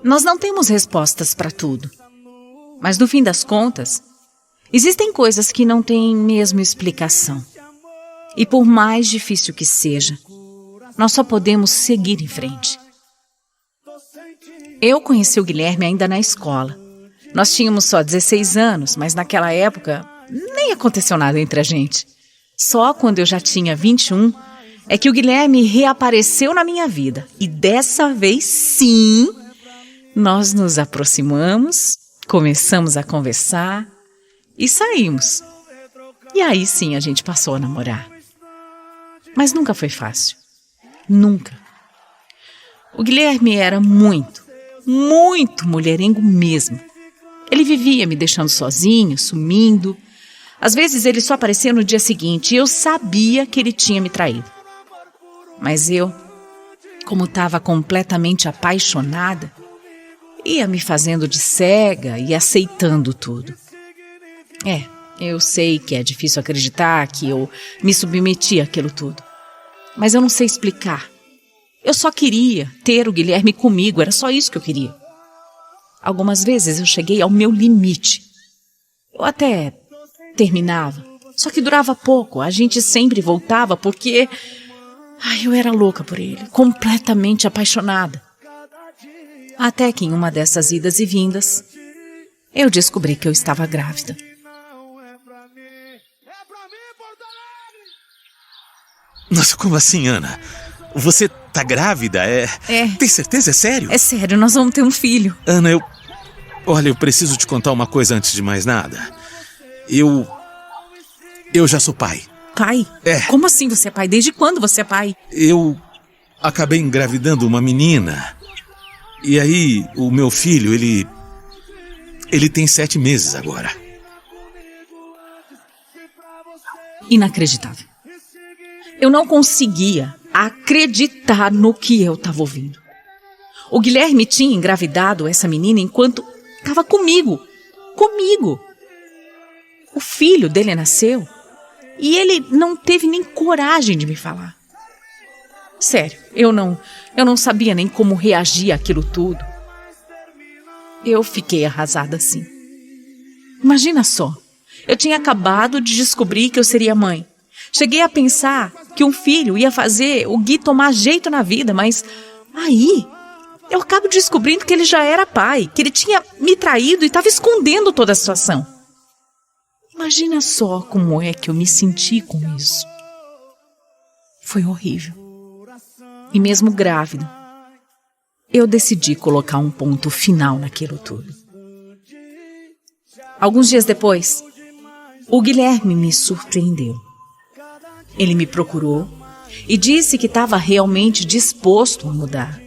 Nós não temos respostas para tudo, mas no fim das contas, existem coisas que não têm mesmo explicação. E por mais difícil que seja, nós só podemos seguir em frente. Eu conheci o Guilherme ainda na escola. Nós tínhamos só 16 anos, mas naquela época nem aconteceu nada entre a gente. Só quando eu já tinha 21 é que o Guilherme reapareceu na minha vida. E dessa vez, sim, nós nos aproximamos, começamos a conversar e saímos. E aí sim a gente passou a namorar. Mas nunca foi fácil. Nunca. O Guilherme era muito mulherengo mesmo. Ele vivia me deixando sozinho, sumindo. Às vezes ele só aparecia no dia seguinte e eu sabia que ele tinha me traído. Mas eu, como estava completamente apaixonada, ia me fazendo de cega e aceitando tudo. Eu sei que é difícil acreditar que eu me submeti àquilo tudo. Mas eu não sei explicar. Eu só queria ter o Guilherme comigo, era só isso que eu queria. Algumas vezes eu cheguei ao meu limite. Eu até terminava, só que durava pouco. A gente sempre voltava porque eu era louca por ele, completamente apaixonada. Até que em uma dessas idas e vindas, eu descobri que eu estava grávida. Nossa, como assim, Ana? Você tá grávida? Tem certeza? É sério? É sério, nós vamos ter um filho. Ana, Olha, eu preciso te contar uma coisa antes de mais nada. Eu já sou pai. Pai? Como assim você é pai? Desde quando você é pai? Eu acabei engravidando uma menina. E aí, o meu filho, ele tem 7 meses agora. Inacreditável. Eu não conseguia acreditar no que eu estava ouvindo. O Guilherme tinha engravidado essa menina enquanto estava comigo. Comigo. O filho dele nasceu e ele não teve nem coragem de me falar. Sério, eu não sabia nem como reagir àquilo tudo. Eu fiquei arrasada assim. Imagina só, eu tinha acabado de descobrir que eu seria mãe. Cheguei a pensar que um filho ia fazer o Gui tomar jeito na vida, mas aí eu acabo descobrindo que ele já era pai, que ele tinha me traído e estava escondendo toda a situação. Imagina só como é que eu me senti com isso. Foi horrível. E mesmo grávida, eu decidi colocar um ponto final naquilo tudo. Alguns dias depois, o Guilherme me surpreendeu. Ele me procurou e disse que estava realmente disposto a mudar.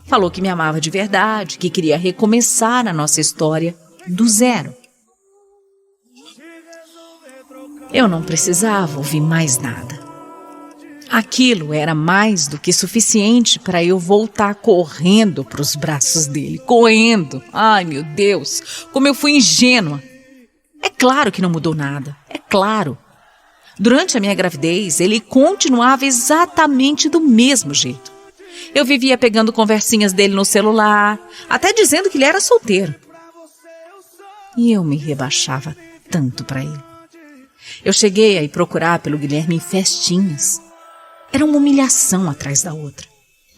Falou que me amava de verdade, que queria recomeçar a nossa história do zero. Eu não precisava ouvir mais nada. Aquilo era mais do que suficiente para eu voltar correndo para os braços dele. Correndo! Ai, meu Deus! Como eu fui ingênua! É claro que não mudou nada. É claro. Durante a minha gravidez, ele continuava exatamente do mesmo jeito. Eu vivia pegando conversinhas dele no celular, até dizendo que ele era solteiro. E eu me rebaixava tanto para ele. Eu cheguei a ir procurar pelo Guilherme em festinhas. Era uma humilhação atrás da outra.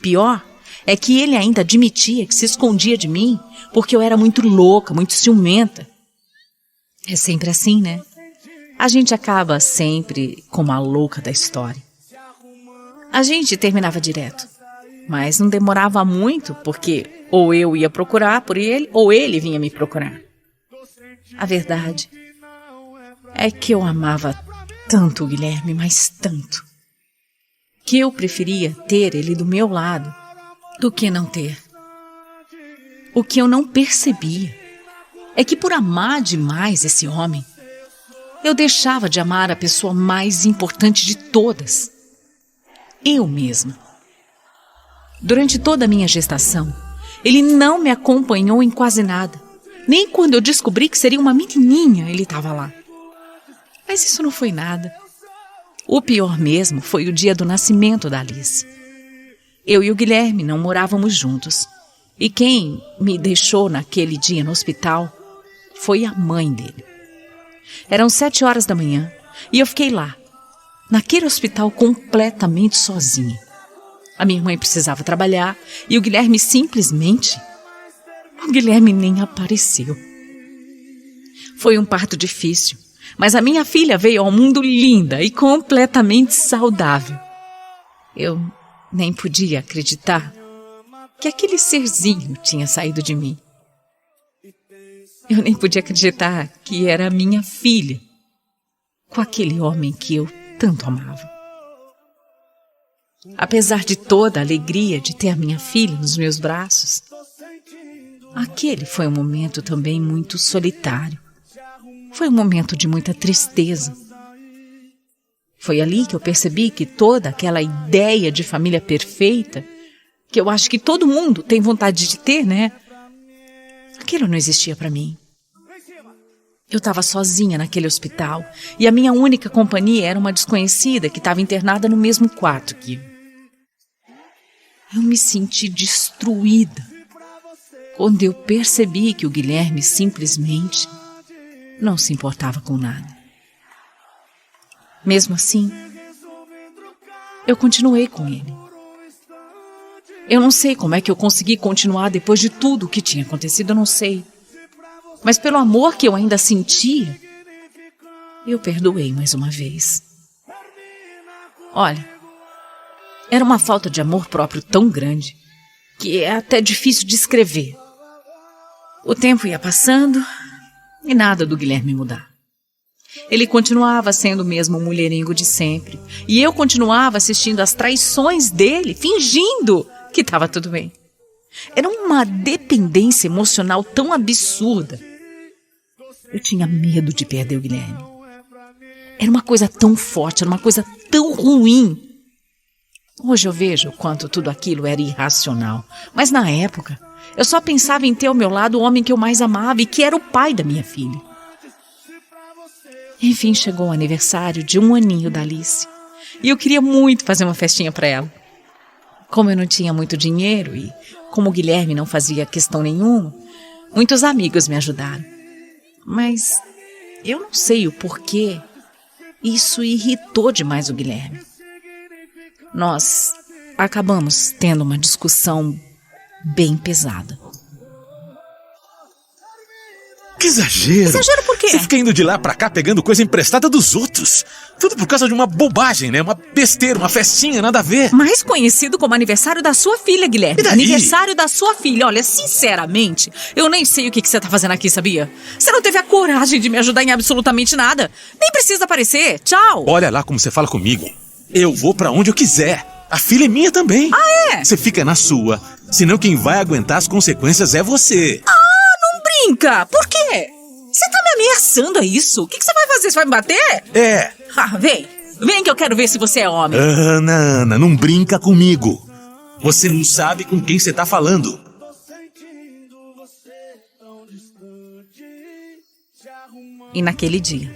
Pior é que ele ainda admitia que se escondia de mim porque eu era muito louca, muito ciumenta. É sempre assim, né? A gente acaba sempre como a louca da história. A gente terminava direto, mas não demorava muito porque ou eu ia procurar por ele ou ele vinha me procurar. A verdade é que eu amava tanto o Guilherme, mas tanto, que eu preferia ter ele do meu lado do que não ter. O que eu não percebia é que por amar demais esse homem, eu deixava de amar a pessoa mais importante de todas, eu mesma. Durante toda a minha gestação, ele não me acompanhou em quase nada. Nem quando eu descobri que seria uma menininha, ele estava lá. Mas isso não foi nada. O pior mesmo foi o dia do nascimento da Alice. Eu e o Guilherme não morávamos juntos. E quem me deixou naquele dia no hospital foi a mãe dele. Eram 7 horas da manhã e eu fiquei lá, naquele hospital completamente sozinha. A minha mãe precisava trabalhar e o Guilherme simplesmente... O Guilherme nem apareceu. Foi um parto difícil, mas a minha filha veio ao mundo linda e completamente saudável. Eu nem podia acreditar que aquele serzinho tinha saído de mim. Eu nem podia acreditar que era a minha filha, com aquele homem que eu tanto amava. Apesar de toda a alegria de ter a minha filha nos meus braços, aquele foi um momento também muito solitário. Foi um momento de muita tristeza. Foi ali que eu percebi que toda aquela ideia de família perfeita, que eu acho que todo mundo tem vontade de ter, né? Aquilo não existia para mim. Eu estava sozinha naquele hospital e a minha única companhia era uma desconhecida que estava internada no mesmo quarto que eu. Eu me senti destruída quando eu percebi que o Guilherme simplesmente não se importava com nada. Mesmo assim, eu continuei com ele. Eu não sei como é que eu consegui continuar depois de tudo o que tinha acontecido, eu não sei. Mas pelo amor que eu ainda sentia, eu perdoei mais uma vez. Olha, era uma falta de amor próprio tão grande que é até difícil de descrever. O tempo ia passando e nada do Guilherme mudar. Ele continuava sendo o mesmo mulherengo de sempre e eu continuava assistindo às traições dele, fingindo que estava tudo bem. Era uma dependência emocional tão absurda. Eu tinha medo de perder o Guilherme. Era uma coisa tão forte, era uma coisa tão ruim. Hoje eu vejo o quanto tudo aquilo era irracional. Mas na época, eu só pensava em ter ao meu lado o homem que eu mais amava e que era o pai da minha filha. Enfim, chegou o aniversário de 1 aninho da Alice. E eu queria muito fazer uma festinha para ela. Como eu não tinha muito dinheiro e como o Guilherme não fazia questão nenhuma, muitos amigos me ajudaram. Mas eu não sei o porquê. Isso irritou demais o Guilherme. Nós acabamos tendo uma discussão bem pesada. Que exagero! Exagero por quê? Você fica indo de lá pra cá pegando coisa emprestada dos outros. Tudo por causa de uma bobagem, né? Uma besteira, uma festinha, nada a ver. Mais conhecido como aniversário da sua filha, Guilherme. E daí? Aniversário da sua filha. Olha, sinceramente, eu nem sei o que você tá fazendo aqui, sabia? Você não teve a coragem de me ajudar em absolutamente nada. Nem precisa aparecer. Tchau. Olha lá como você fala comigo. Eu vou pra onde eu quiser. A filha é minha também. Ah, é? Você fica na sua. Senão quem vai aguentar as consequências é você. Não brinca. Por quê? Você tá me ameaçando a isso? O que você vai fazer? Você vai me bater? É. Ah, vem. Vem que eu quero ver se você é homem. Ana, não brinca comigo. Você não sabe com quem você tá falando. E naquele dia,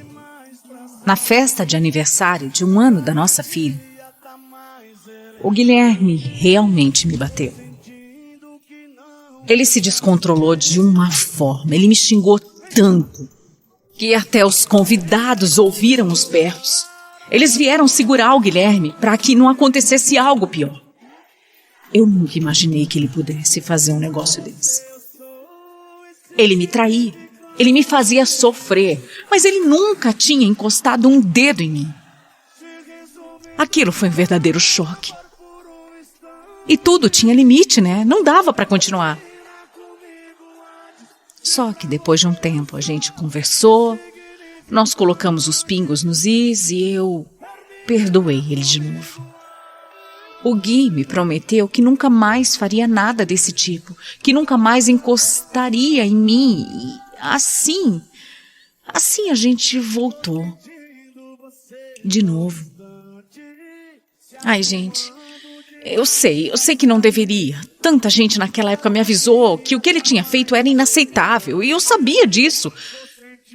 na festa de aniversário de 1 ano da nossa filha, o Guilherme realmente me bateu. Ele se descontrolou de uma forma, ele me xingou tanto que até os convidados ouviram os berros. Eles vieram segurar o Guilherme para que não acontecesse algo pior. Eu nunca imaginei que ele pudesse fazer um negócio desse. Ele me traía, ele me fazia sofrer, mas ele nunca tinha encostado um dedo em mim. Aquilo foi um verdadeiro choque. E tudo tinha limite, né? Não dava para continuar. Só que depois de um tempo a gente conversou, nós colocamos os pingos nos is e eu perdoei ele de novo. O Gui me prometeu que nunca mais faria nada desse tipo, que nunca mais encostaria em mim. E assim a gente voltou. De novo. Ai, gente, eu sei que não deveria. Tanta gente naquela época me avisou que o que ele tinha feito era inaceitável e eu sabia disso.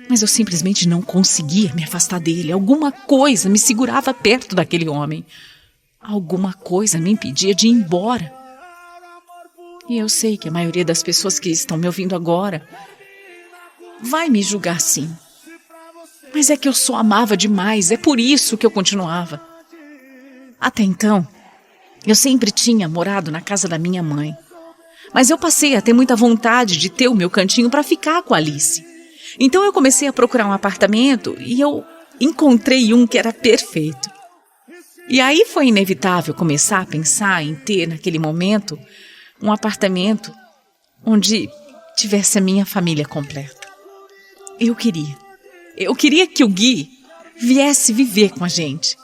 Mas eu simplesmente não conseguia me afastar dele. Alguma coisa me segurava perto daquele homem. Alguma coisa me impedia de ir embora. E eu sei que a maioria das pessoas que estão me ouvindo agora vai me julgar sim. Mas é que eu só amava demais, é por isso que eu continuava. Até então, eu sempre tinha morado na casa da minha mãe. Mas eu passei a ter muita vontade de ter o meu cantinho para ficar com a Alice. Então eu comecei a procurar um apartamento e eu encontrei um que era perfeito. E aí foi inevitável começar a pensar em ter, naquele momento, um apartamento onde tivesse a minha família completa. Eu queria que o Gui viesse viver com a gente.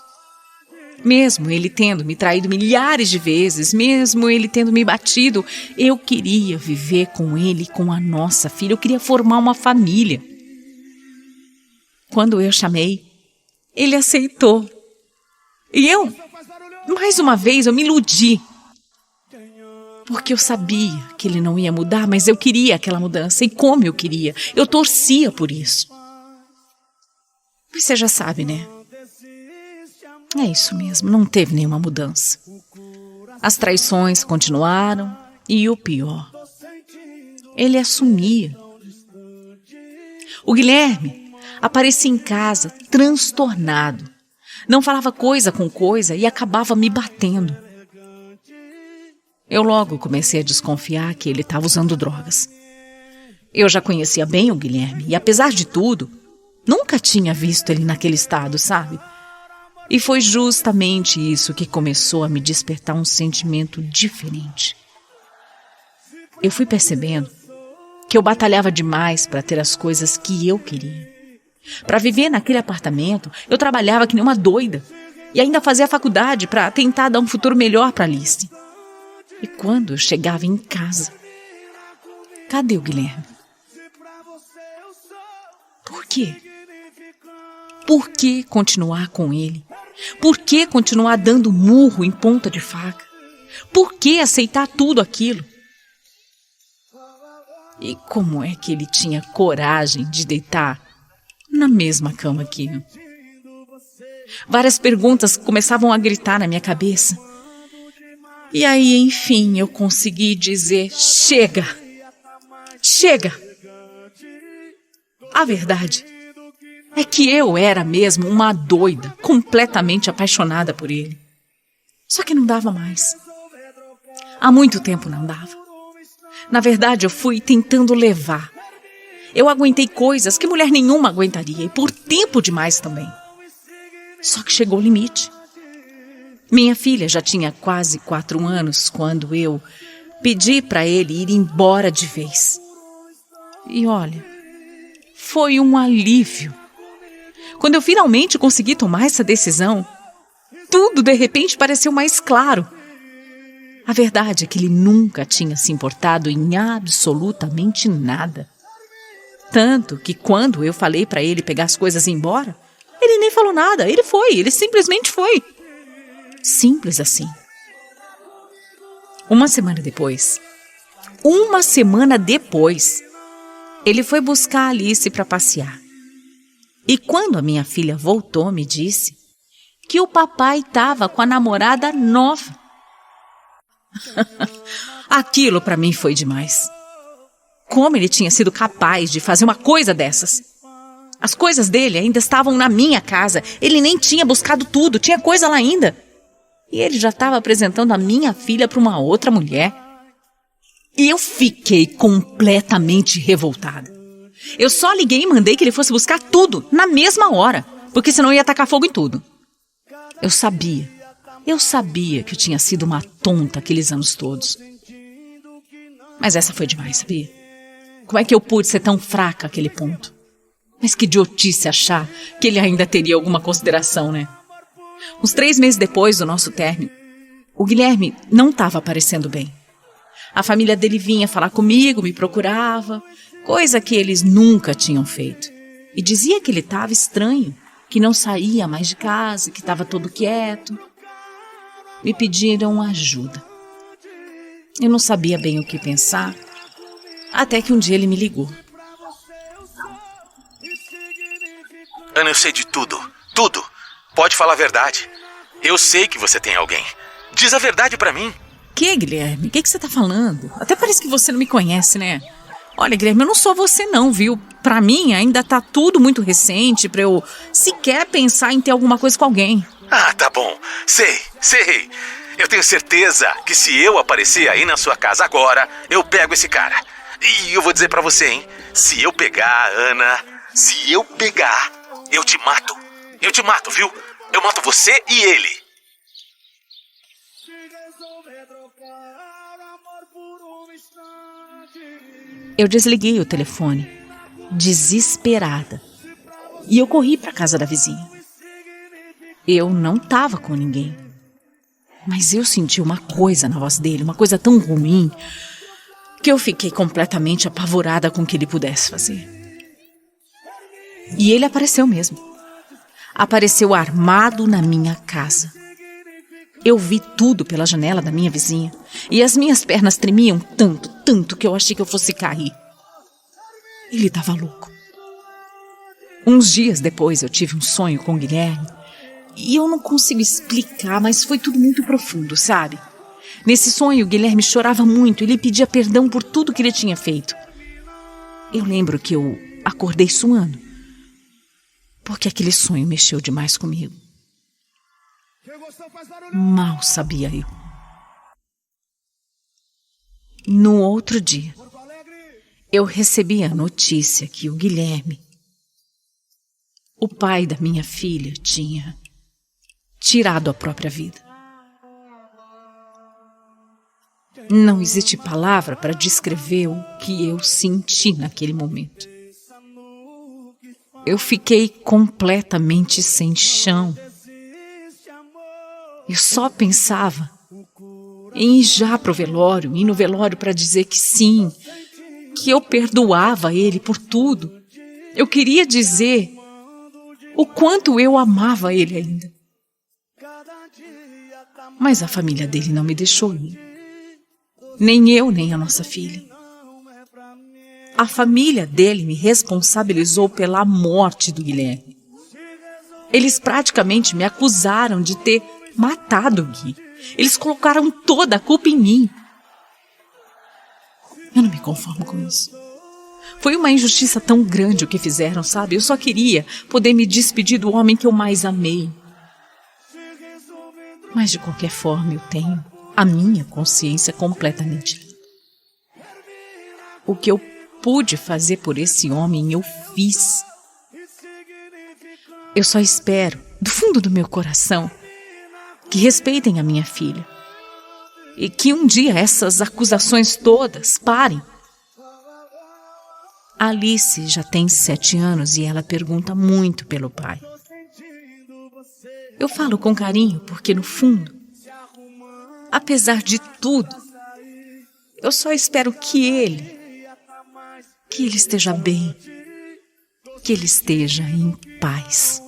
Mesmo ele tendo me traído milhares de vezes, mesmo ele tendo me batido, eu queria viver com ele, com a nossa filha. Eu queria formar uma família. Quando eu chamei, ele aceitou. E eu, mais uma vez, eu me iludi. Porque eu sabia que ele não ia mudar, mas eu queria aquela mudança. E como eu queria. Eu torcia por isso. Mas você já sabe, né? É isso mesmo, não teve nenhuma mudança. As traições continuaram e o pior, ele assumia. O Guilherme aparecia em casa transtornado. Não falava coisa com coisa e acabava me batendo. Eu logo comecei a desconfiar que ele estava usando drogas. Eu já conhecia bem o Guilherme e, apesar de tudo, nunca tinha visto ele naquele estado, sabe? E foi justamente isso que começou a me despertar um sentimento diferente. Eu fui percebendo que eu batalhava demais para ter as coisas que eu queria. Para viver naquele apartamento, eu trabalhava que nem uma doida e ainda fazia faculdade para tentar dar um futuro melhor para Alice. E quando eu chegava em casa, cadê o Guilherme? Por quê? Por que continuar com ele? Por que continuar dando murro em ponta de faca? Por que aceitar tudo aquilo? E como é que ele tinha coragem de deitar na mesma cama que eu? Várias perguntas começavam a gritar na minha cabeça. E aí, enfim, eu consegui dizer: chega! Chega! A verdade é que eu era mesmo uma doida, completamente apaixonada por ele. Só que não dava mais. Há muito tempo não dava. Na verdade, eu fui tentando levar. Eu aguentei coisas que mulher nenhuma aguentaria, e por tempo demais também. Só que chegou o limite. Minha filha já tinha quase 4 anos quando eu pedi para ele ir embora de vez. E olha, foi um alívio. Quando eu finalmente consegui tomar essa decisão, tudo de repente pareceu mais claro. A verdade é que ele nunca tinha se importado em absolutamente nada. Tanto que quando eu falei para ele pegar as coisas e ir embora, ele nem falou nada, ele simplesmente foi. Simples assim. Uma semana depois, ele foi buscar a Alice para passear. E quando a minha filha voltou, me disse que o papai estava com a namorada nova. Aquilo para mim foi demais. Como ele tinha sido capaz de fazer uma coisa dessas? As coisas dele ainda estavam na minha casa. Ele nem tinha buscado tudo, tinha coisa lá ainda. E ele já estava apresentando a minha filha para uma outra mulher. E eu fiquei completamente revoltada. Eu só liguei e mandei que ele fosse buscar tudo na mesma hora, porque senão ia tacar fogo em tudo. Eu sabia que eu tinha sido uma tonta aqueles anos todos. Mas essa foi demais, sabia? Como é que eu pude ser tão fraca àquele ponto? Mas que idiotice achar que ele ainda teria alguma consideração, né? Uns 3 meses depois do nosso término, o Guilherme não estava aparecendo bem. A família dele vinha falar comigo, me procurava, coisa que eles nunca tinham feito. E dizia que ele estava estranho, que não saía mais de casa, que estava todo quieto. Me pediram ajuda. Eu não sabia bem o que pensar, até que um dia ele me ligou. Ana, eu sei de tudo. Tudo. Pode falar a verdade. Eu sei que você tem alguém. Diz a verdade pra mim. Que, Guilherme? O que você tá falando? Até parece que você não me conhece, né? Olha, Guilherme, eu não sou você não, viu? Pra mim, ainda tá tudo muito recente pra eu sequer pensar em ter alguma coisa com alguém. Ah, tá bom. Sei. Eu tenho certeza que se eu aparecer aí na sua casa agora, eu pego esse cara. E eu vou dizer pra você, hein? Se eu pegar, Ana, eu te mato. Eu te mato, viu? Eu mato você e ele. Eu desliguei o telefone, desesperada, e eu corri para a casa da vizinha. Eu não estava com ninguém, mas eu senti uma coisa na voz dele, uma coisa tão ruim, que eu fiquei completamente apavorada com o que ele pudesse fazer. E ele apareceu mesmo. Apareceu armado na minha casa. Eu vi tudo pela janela da minha vizinha e as minhas pernas tremiam tanto que eu achei que eu fosse cair. Ele estava louco. Uns dias depois eu tive um sonho com o Guilherme e eu não consigo explicar, mas foi tudo muito profundo, sabe? Nesse sonho o Guilherme chorava muito, ele pedia perdão por tudo que ele tinha feito. Eu lembro que eu acordei suando, porque aquele sonho mexeu demais comigo. Mal sabia eu. No outro dia, eu recebi a notícia que o Guilherme, o pai da minha filha, tinha tirado a própria vida. Não existe palavra para descrever o que eu senti naquele momento. Eu fiquei completamente sem chão. Eu só pensava em ir já pro velório, ir no velório para dizer que sim, que eu perdoava ele por tudo. Eu queria dizer o quanto eu amava ele ainda. Mas a família dele não me deixou ir. Nem eu, nem a nossa filha. A família dele me responsabilizou pela morte do Guilherme. Eles praticamente me acusaram de ter matado o Gui. Eles colocaram toda a culpa em mim. Eu não me conformo com isso. Foi uma injustiça tão grande o que fizeram, sabe? Eu só queria poder me despedir do homem que eu mais amei. Mas de qualquer forma eu tenho a minha consciência completamente limpa. O que eu pude fazer por esse homem, eu fiz. Eu só espero, do fundo do meu coração, que respeitem a minha filha. E que um dia essas acusações todas parem. A Alice já tem 7 anos e ela pergunta muito pelo pai. Eu falo com carinho porque, no fundo, apesar de tudo, eu só espero que ele esteja bem, que ele esteja em paz.